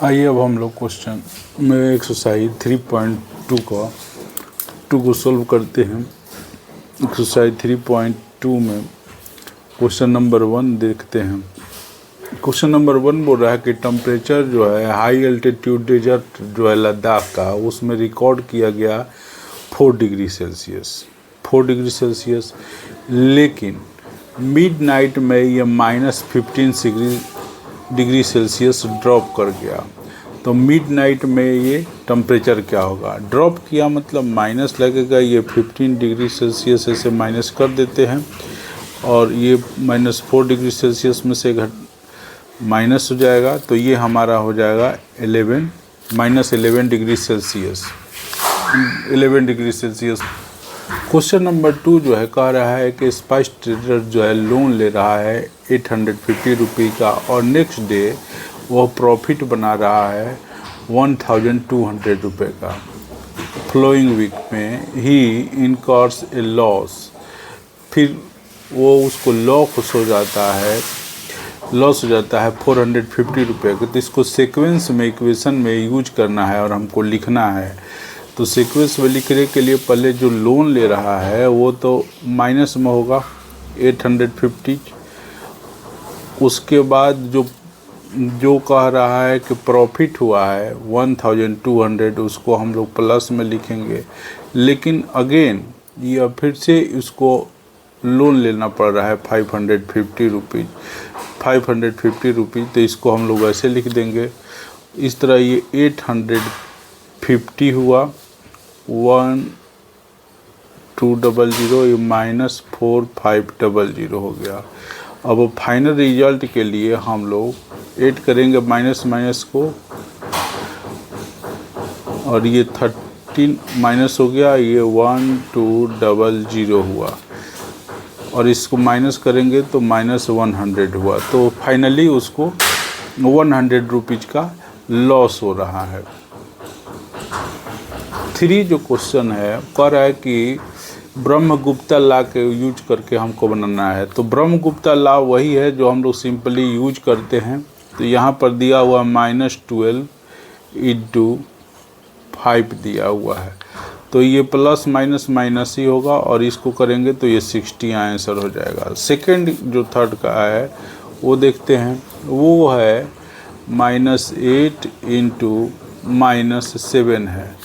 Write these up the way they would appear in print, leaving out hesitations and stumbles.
आइए अब हम लोग क्वेश्चन में एक्सरसाइज 3.2 को सॉल्व करते हैं। एक्सरसाइज 3.2 में क्वेश्चन नंबर 1 देखते हैं। क्वेश्चन नंबर 1 बोल रहा है कि टेम्परेचर जो है हाई एल्टीट्यूड डेजर्ट जो है लद्दाख का, उसमें रिकॉर्ड किया गया 4 डिग्री सेल्सियस, लेकिन मिडनाइट में ये -15 डिग्री सेल्सियस ड्रॉप कर गया। तो मिडनाइट में ये टेम्परेचर क्या होगा? ड्रॉप किया मतलब माइनस लगेगा, ये 15 डिग्री सेल्सियस से माइनस कर देते हैं और ये -4 डिग्री सेल्सियस में से माइनस हो जाएगा, तो ये हमारा हो जाएगा -11 डिग्री सेल्सियस। क्वेश्चन नंबर 2 जो है कह रहा है कि स्पाइस ट्रेडर जो है लोन ले रहा है 850 रुपये का और नेक्स्ट डे वह प्रॉफिट बना रहा है 1200 रुपये का। फ्लोइंग वीक में ही इनकर्स ए लॉस, फिर वो उसको लॉस हो जाता है 450 रुपये का। तो इसको सीक्वेंस में इक्वेशन में यूज करना है और हमको लिखना है। तो सीक्वेंस में लिखने के लिए पहले जो लोन ले रहा है वो तो माइनस में होगा 850, उसके बाद जो कह रहा है कि प्रॉफिट हुआ है 1200, उसको हम लोग प्लस में लिखेंगे। लेकिन अगेन ये फिर से इसको लोन लेना पड़ रहा है 550 रुपीज़, तो इसको हम लोग ऐसे लिख देंगे। इस तरह ये 850 हुआ 1200, ये -4500 हो गया। अब फाइनल रिजल्ट के लिए हम लोग ऐड करेंगे माइनस को, और ये 13 माइनस हो गया, ये 1200 हुआ, और इसको माइनस करेंगे तो -100 हुआ। तो फाइनली उसको 100 रुपीज़ का लॉस हो रहा है। 3 जो क्वेश्चन है कह रहा है कि ब्रह्मगुप्ता लॉ के यूज करके हमको बनाना है। तो ब्रह्मगुप्ता लॉ वही है जो हम लोग सिंपली यूज करते हैं। तो यहाँ पर दिया हुआ -12 × 5 दिया हुआ है, तो ये प्लस माइनस ही होगा, और इसको करेंगे तो ये 60 आंसर हो जाएगा। सेकंड जो थर्ड का है वो देखते हैं, वो है -8 × -7 है।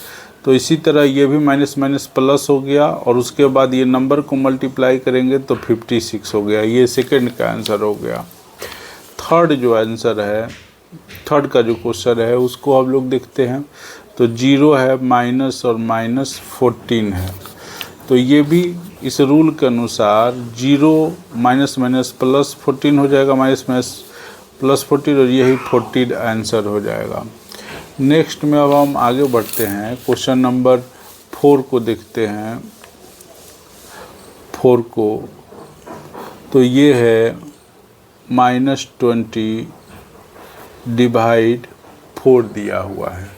तो इसी तरह ये भी माइनस प्लस हो गया, और उसके बाद ये नंबर को मल्टीप्लाई करेंगे तो 56 हो गया। ये सेकंड का आंसर हो गया। थर्ड जो आंसर है, थर्ड का जो क्वेश्चन है उसको हम लोग देखते हैं। तो 0 है, माइनस और -14 है। तो ये भी इस रूल के अनुसार 0 --14 हो जाएगा, +14, और यही 14 आंसर हो जाएगा। नेक्स्ट में अब हम आगे बढ़ते हैं। क्वेश्चन नंबर 4 को देखते हैं। 4 को तो ये है -20 / 4 दिया हुआ है।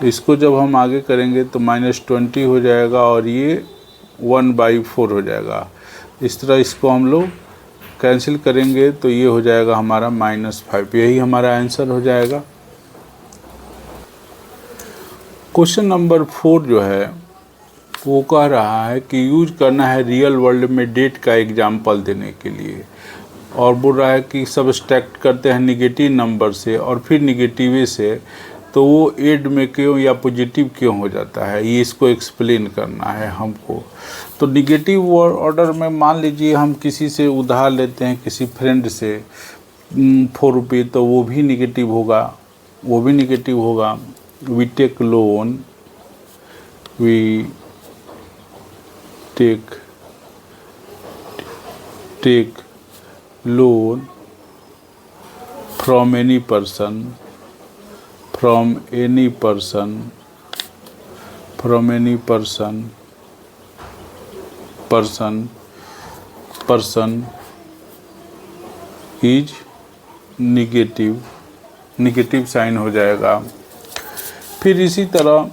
तो इसको जब हम आगे करेंगे तो -20 हो जाएगा, और ये 1/4 हो जाएगा। इस तरह इसको हम लोग कैंसिल करेंगे तो ये हो जाएगा हमारा -5। यही हमारा आंसर हो जाएगा। क्वेश्चन नंबर 4 जो है वो कह रहा है कि यूज करना है रियल वर्ल्ड में डेट का एग्जाम्पल देने के लिए, और बोल रहा है कि सब्सट्रैक्ट करते हैं निगेटिव नंबर से और फिर निगेटिव से, तो वो एड में क्यों या पॉजिटिव क्यों हो जाता है, ये इसको एक्सप्लेन करना है हमको। तो निगेटिव ऑर्डर में मान लीजिए हम किसी से उधार लेते हैं, किसी फ्रेंड से 4 रुपये, तो वो भी निगेटिव होगा। We take loan from any person is negative sign हो जाएगा। फिर इसी तरह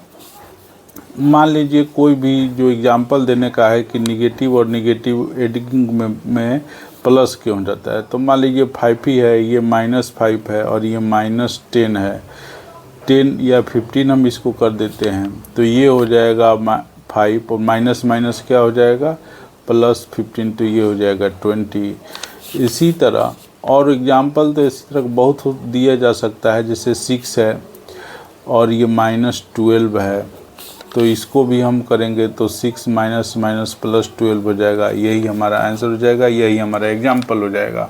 मान लीजिए कोई भी जो एग्जाम्पल देने का है कि निगेटिव और नेगेटिव एडिंग में प्लस क्यों हो जाता है। तो मान लीजिए 5 ही है, ये -5 है और ये -10 है, 10 या 15 हम इसको कर देते हैं तो ये हो जाएगा 5 और माइनस माइनस क्या हो जाएगा +15, तो ये हो जाएगा 20। इसी तरह और एग्जाम्पल तो इसी तरह बहुत दिया जा सकता है, जैसे 6 है और ये -12 है, तो इसको भी हम करेंगे तो 6 माइनस माइनस +12 हो जाएगा। यही हमारा आंसर हो जाएगा, यही हमारा एग्जाम्पल हो जाएगा।